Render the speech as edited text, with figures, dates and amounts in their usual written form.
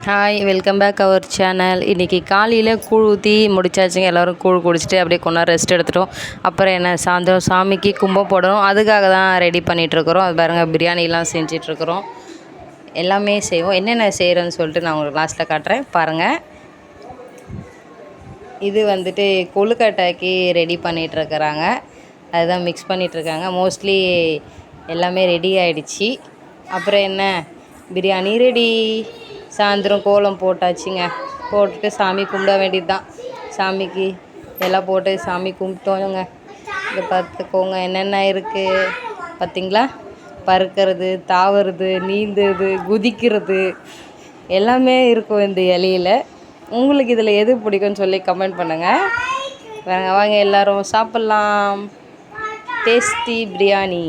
Hi, welcome back our channel. இன்றைக்கி காலையில் கூழ் ஊற்றி முடிச்சாச்சுங்க. எல்லோரும் கூழ் குடிச்சிட்டு அப்படியே கொஞ்ச நேரம் ரெஸ்ட் எடுத்துட்டோம். அப்புறம் என்ன சாயந்தரம் சாமிக்கு கும்பம் போடணும். அதுக்காக தான் ரெடி பண்ணிகிட்ருக்குறோம். அது பாருங்கள், பிரியாணிலாம் செஞ்சிட்ருக்குறோம். எல்லாமே செய்வோம். என்னென்ன செய்கிறோன்னு சொல்லிட்டு நான் உங்களுக்கு லாஸ்ட்டில் காட்டுறேன், பாருங்கள். இது வந்துட்டு கொழுக்கட்டைக்கு ரெடி பண்ணிகிட்ருக்குறாங்க. அதுதான் மிக்ஸ் பண்ணிகிட்ருக்காங்க. மோஸ்ட்லி எல்லாமே ரெடி ஆகிடுச்சி. அப்புறம் என்ன, பிரியாணி ரெடி. சாயந்தரம் கோலம் போட்டாச்சுங்க. போட்டுட்டு சாமி கும்பிட வேண்டியது தான். சாமிக்கு எல்லாம் போட்டு சாமி கும்பிட்டோங்க. இதை பார்த்துக்கோங்க, என்னென்ன இருக்குது பார்த்திங்களா? பறக்கிறது, தாவுறது, நீந்துறது, குதிக்கிறது எல்லாமே இருக்கும் இந்த இலையில். உங்களுக்கு இதில் எது பிடிக்கும்னு சொல்லி கமெண்ட் பண்ணுங்கள். வாங்க எல்லோரும் சாப்பிட்லாம். டேஸ்டி பிரியாணி.